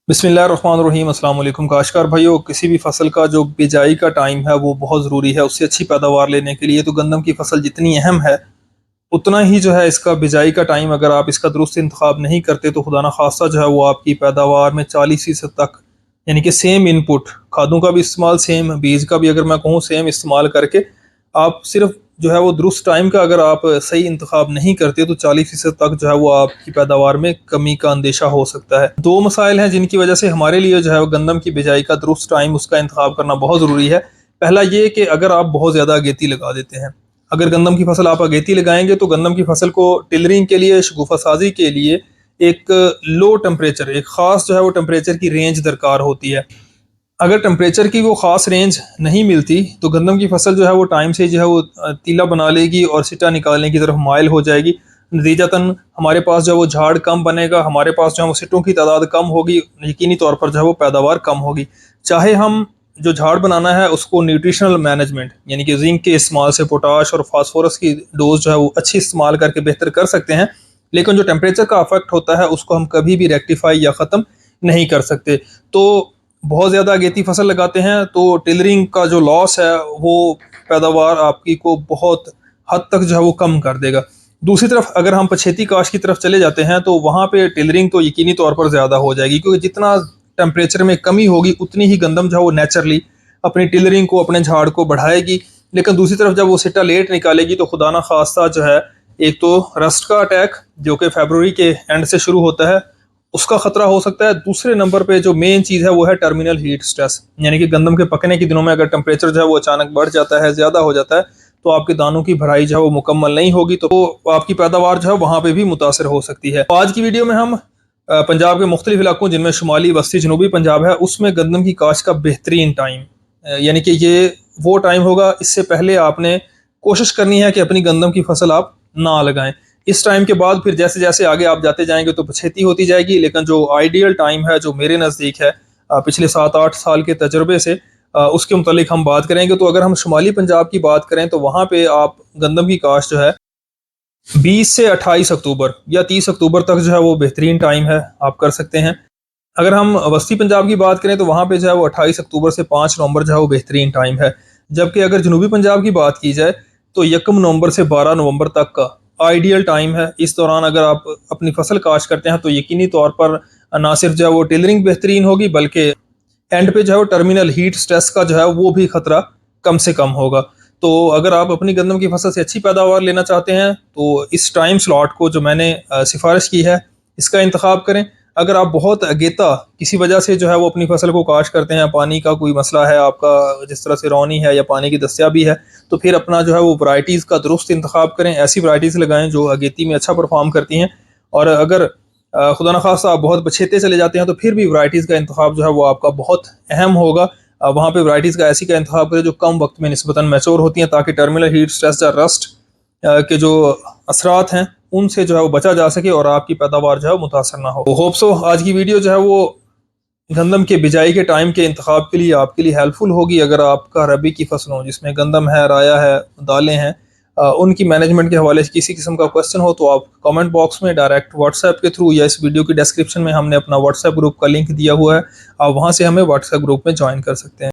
बिस्मिल्लाहिर्रहमानिर्रहीम। अस्सलाम वालेकुम काश्तकार भाइयों, किसी भी फसल का जो बिजाई का टाइम है वो बहुत ज़रूरी है उससे अच्छी पैदावार लेने के लिए। तो गंदम की फसल जितनी अहम है उतना ही जो है इसका बिजाई का टाइम अगर आप इसका दुरुस्त इंतखाब नहीं करते तो खुदा ना खास्ता जो है वो आपकी पैदावार में 40% तक, यानी कि सेम इनपुट, खादों का भी इस्तेमाल सेम, बीज का भी अगर मैं कहूँ सेम इस्तेमाल करके आप सिर्फ जो है वो दुरुस्त टाइम का अगर आप सही इंतखाब नहीं करते तो 40% तक जो है वो आपकी पैदावार में कमी का अंदेशा हो सकता है। दो मसाइल हैं जिनकी वजह से हमारे लिए जो है वो गंदम की बिजाई का दुरुस्त टाइम उसका इंतखाब करना बहुत ज़रूरी है। पहला ये कि अगर आप बहुत ज़्यादा अगेती लगा देते हैं, अगर गंदम की फसल आप अगेती लगाएंगे तो गंदम की फसल को टिलरिंग के लिए, शगुफा साजी के लिए एक लो टेम्परेचर, एक ख़ास जो है वो टेम्परेचर की रेंज दरकार होती है। अगर टेम्परेचर की वो ख़ास रेंज नहीं मिलती तो गंदम की फसल जो है वो टाइम से जो है वो तीला बना लेगी और सिटा निकालने की तरफ माइल हो जाएगी। नतीजतन हमारे पास जो है वो झाड़ कम बनेगा, हमारे पास जो है वो सिटों की तादाद कम होगी, यकीनी तौर पर जो है वो पैदावार कम होगी। चाहे हम जो झाड़ बनाना है उसको न्यूट्रिशनल मैनेजमेंट यानी कि जिंक के इस्तेमाल से पोटाश और फास्फोरस की डोज जो है वो अच्छी इस्तेमाल करके बेहतर कर सकते हैं, लेकिन जो टेम्परेचर का अफेक्ट होता है उसको हम कभी भी रेक्टिफाई या ख़त्म नहीं कर सकते। तो बहुत ज़्यादा अगेती फसल लगाते हैं तो टिलरिंग का जो लॉस है वो पैदावार आपकी को बहुत हद तक जो है वो कम कर देगा। दूसरी तरफ अगर हम पछेती काश की तरफ चले जाते हैं तो वहाँ पे टिलरिंग तो यकीनी तौर पर ज़्यादा हो जाएगी, क्योंकि जितना टेम्परेचर में कमी होगी उतनी ही गंदम जो है वो नेचुरली अपनी टिलरिंग को, अपने झाड़ को बढ़ाएगी। लेकिन दूसरी तरफ जब वो सिट्टा लेट निकालेगी तो खुदा ना खास्ता जो है, एक तो रस्ट का अटैक जो कि फरवरी के एंड से शुरू होता है उसका खतरा हो सकता है। दूसरे नंबर पे जो मेन चीज़ है वो है टर्मिनल हीट स्ट्रेस, यानी कि गंदम के पकने के दिनों में अगर टेम्परेचर जो है वो अचानक बढ़ जाता है, ज़्यादा हो जाता है, तो आपके दानों की भराई जो है वो मुकम्मल नहीं होगी, तो आपकी पैदावार जो है वहाँ पे भी मुतासर हो सकती है। तो आज की वीडियो में हम पंजाब के मुख्तलिफ इलाकों जिनमें शुमाली, वस्ती, जनूबी पंजाब है, उसमें गंदम की काश्त का बेहतरीन टाइम, यानी कि ये वो टाइम होगा इससे पहले आपने कोशिश करनी है कि अपनी गंदम की फसल आप ना लगाएं। इस टाइम के बाद फिर जैसे जैसे आगे आप जाते जाएंगे तो पछेती होती जाएगी, लेकिन जो आइडियल टाइम है जो मेरे नज़दीक है पिछले 7-8 साल के तजर्बे से, उसके मुतालिक हम बात करेंगे। तो अगर हम शुमाली पंजाब की बात करें तो वहाँ पे आप गंदम की काश्त जो है 20 से 28 अक्टूबर या 30 अक्टूबर तक जो है वो बेहतरीन टाइम है, आप कर सकते हैं। अगर हम वस्ती पंजाब की बात करें तो वहाँ पे जो है वो 28 अक्टूबर से 5 नवंबर जो है वो बेहतरीन टाइम है। जबकि अगर जनूबी पंजाब की बात की जाए तो 1 नवंबर से 12 नवंबर तक का आइडियल टाइम है। इस दौरान अगर आप अपनी फसल काश्त करते हैं तो यकीनी तौर पर ना सिर्फ जो है वो टेलरिंग बेहतरीन होगी, बल्कि एंड पे जो है वो टर्मिनल हीट स्ट्रेस का जो है वो भी खतरा कम से कम होगा। तो अगर आप अपनी गंदम की फसल से अच्छी पैदावार लेना चाहते हैं तो इस टाइम स्लॉट को जो मैंने सिफारिश की है इसका इंतखाब करें। अगर आप बहुत अगेता किसी वजह से जो है वो अपनी फसल को काश्त करते हैं, पानी का कोई मसला है आपका, जिस तरह से रौनी है या पानी की दस्तियाबी है, तो फिर अपना जो है वो वैरायटीज़ का दुरुस्त इंतखाब करें, ऐसी वैरायटीज़ लगाएं जो अगेती में अच्छा परफॉर्म करती हैं। और अगर खुदा न खास्ता आप बहुत पछेते चले जाते हैं तो फिर भी वैरायटीज़ का इंतखाब जो है वो आपका बहुत अहम होगा। वहाँ पे वैरायटीज़ का ऐसी का इंतखाब करें जो कम वक्त में निस्बतन मैच्योर होती हैं, ताकि टर्मिनल हीट स्ट्रेस या रस्ट के जो असरात हैं उनसे जो है वो बचा जा सके और आपकी पैदावार जो है मुतासर ना हो। तो होप सो आज की वीडियो जो है वो गंदम के बिजाई के टाइम के इंतखाब के लिए आपके लिए हेल्पफुल होगी। अगर आपका रबी की फसलों जिसमें गंदम है, राया है, दालें हैं, उनकी मैनेजमेंट के हवाले से किसी किस्म का क्वेश्चन हो तो आप कमेंट बॉक्स में डायरेक्ट व्हाट्सएप के थ्रू या इस वीडियो की डिस्क्रिप्शन में हमने अपना व्हाट्सएप ग्रुप का लिंक दिया हुआ है, आप वहाँ से हमें व्हाट्सएप ग्रुप में ज्वाइन कर सकते हैं।